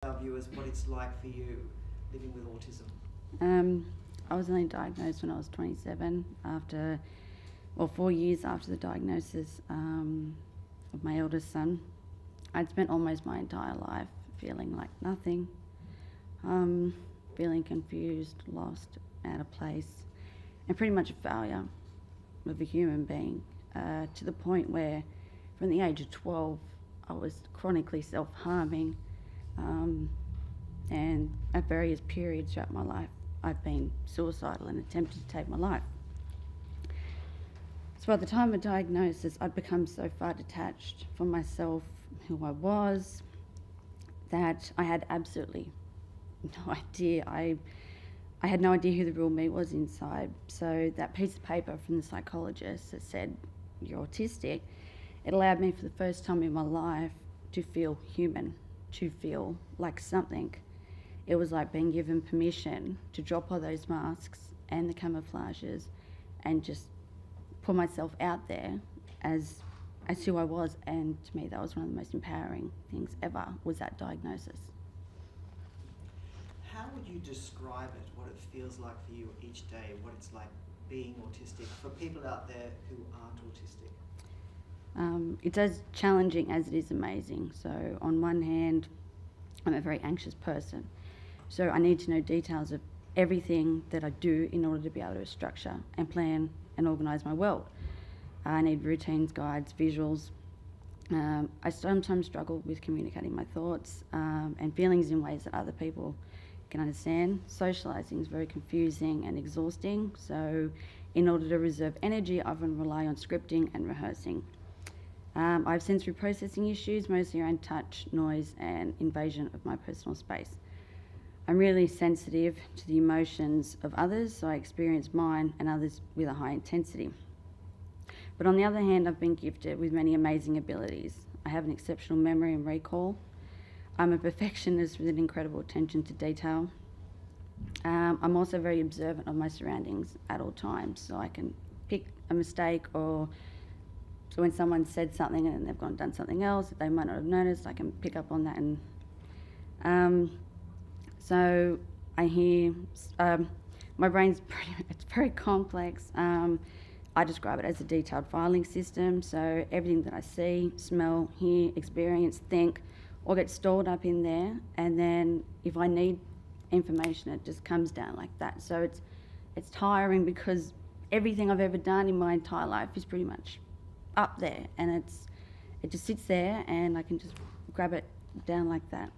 Our viewers what it's like for you living with autism. I was only diagnosed when I was 27 after, 4 years after the diagnosis of my eldest son. I'd spent almost my entire life feeling like nothing, feeling confused, lost, out of place, and pretty much a failure of a human being, to the point where from the age of 12 I was chronically self-harming, and at various periods throughout my life I've been suicidal and attempted to take my life. So at the time of diagnosis, I'd become so far detached from myself, who I was, that I had absolutely no idea. I had no idea who the real me was inside. So that piece of paper from the psychologist that said, "You're autistic," it allowed me for the first time in my life to feel human, to feel like something. It was like being given permission to drop all those masks and the camouflages and just put myself out there as who I was. And to me, that was one of the most empowering things ever, was that diagnosis. How would you describe it, what it feels like for you each day, what it's like being autistic for people out there who aren't autistic? It's as challenging as it is amazing. So on one hand, I'm a very anxious person. So I need to know details of everything that I do in order to be able to structure and plan and organise my world. I need routines, guides, visuals. I sometimes struggle with communicating my thoughts and feelings in ways that other people can understand. Socialising is very confusing and exhausting. So in order to reserve energy, I often rely on scripting and rehearsing. I have sensory processing issues, mostly around touch, noise and invasion of my personal space. I'm really sensitive to the emotions of others, so I experience mine and others with a high intensity. But on the other hand, I've been gifted with many amazing abilities. I have an exceptional memory and recall. I'm a perfectionist with an incredible attention to detail. I'm also very observant of my surroundings at all times, so I can pick a mistake, or so when someone said something and they've gone and done something else that they might not have noticed, I can pick up on that. And so I hear, my brain's it's very complex. I describe it as a detailed filing system, so everything that I see, smell, hear, experience, think, all gets stored up in there, and then if I need information, it just comes down like that. So it's tiring because everything I've ever done in my entire life is pretty much up there, and it just sits there and I can just grab it down like that.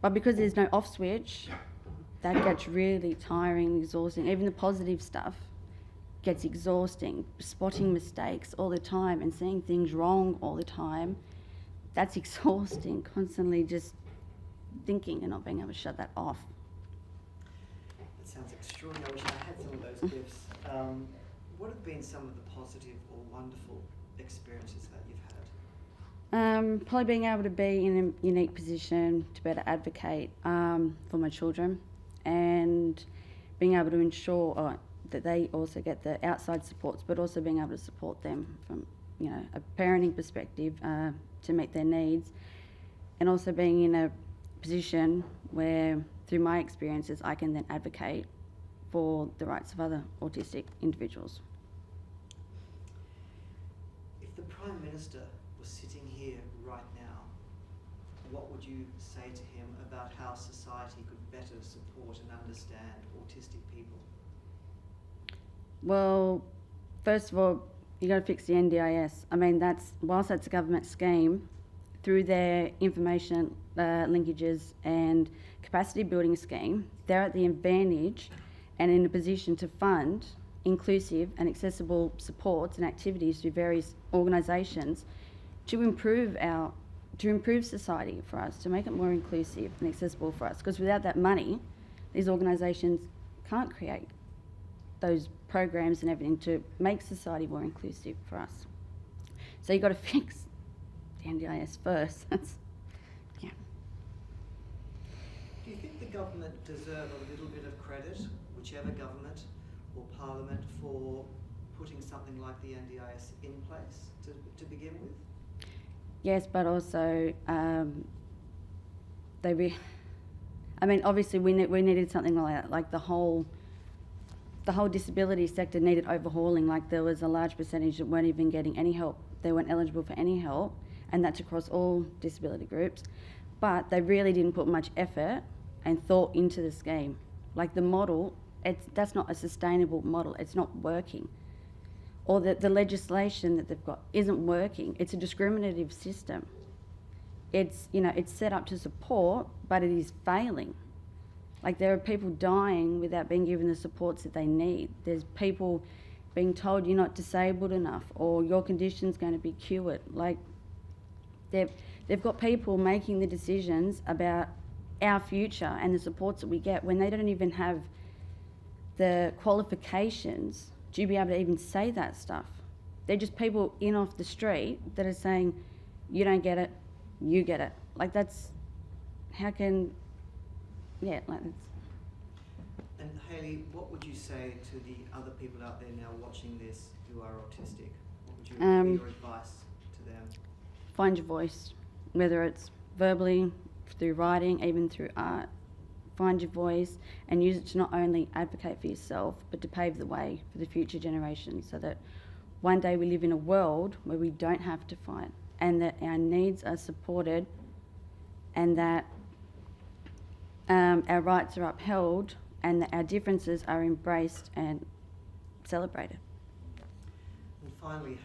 But because there's no off switch, that gets really tiring, exhausting. Even the positive stuff gets exhausting. Spotting mistakes all the time and seeing things wrong all the time, that's exhausting. Constantly just thinking and not being able to shut that off. It sounds extraordinary. I wish I had some of those gifts. What have been some of the positive or wonderful experiences that you've had? Probably being able to be in a unique position to better advocate for my children, and being able to ensure that they also get the outside supports, but also being able to support them from a parenting perspective to meet their needs, and also being in a position where through my experiences I can then advocate for the rights of other autistic individuals. If the Prime Minister was sitting here right now, what would you say to him about how society could better support and understand autistic people? Well, first of all, you got to fix the NDIS. I mean, whilst that's a government scheme, through their information linkages and capacity building scheme, they're at the advantage and in a position to fund inclusive and accessible supports and activities through various organisations to improve society for us, to make it more inclusive and accessible for us. Because without that money, these organisations can't create those programs and everything to make society more inclusive for us. So you've got to fix the NDIS first. Yeah. Do you think the government deserve a little bit of credit, whichever government or parliament, for putting something like the NDIS in place to begin with? Yes, but also I mean, obviously we needed something like that, like the whole disability sector needed overhauling. Like there was a large percentage that weren't even getting any help. They weren't eligible for any help, and that's across all disability groups. But they really didn't put much effort and thought into the scheme. Like the model, that's not a sustainable model. It's not working. Or the legislation that they've got isn't working. It's a discriminative system. It's set up to support, but it is failing. Like there are people dying without being given the supports that they need. There's people being told you're not disabled enough or your condition's going to be cured. Like they've got people making the decisions about our future and the supports that we get when they don't even have the qualifications to be able to even say that stuff. They're just people in off the street that are saying, you don't get it, you get it. Like that's, how can, yeah, like that's. And Hayley, what would you say to the other people out there now watching this who are autistic? What would be your advice to them? Find your voice, whether it's verbally, through writing, even through art. Find your voice and use it to not only advocate for yourself, but to pave the way for the future generations so that one day we live in a world where we don't have to fight and that our needs are supported and that our rights are upheld and that our differences are embraced and celebrated. And finally,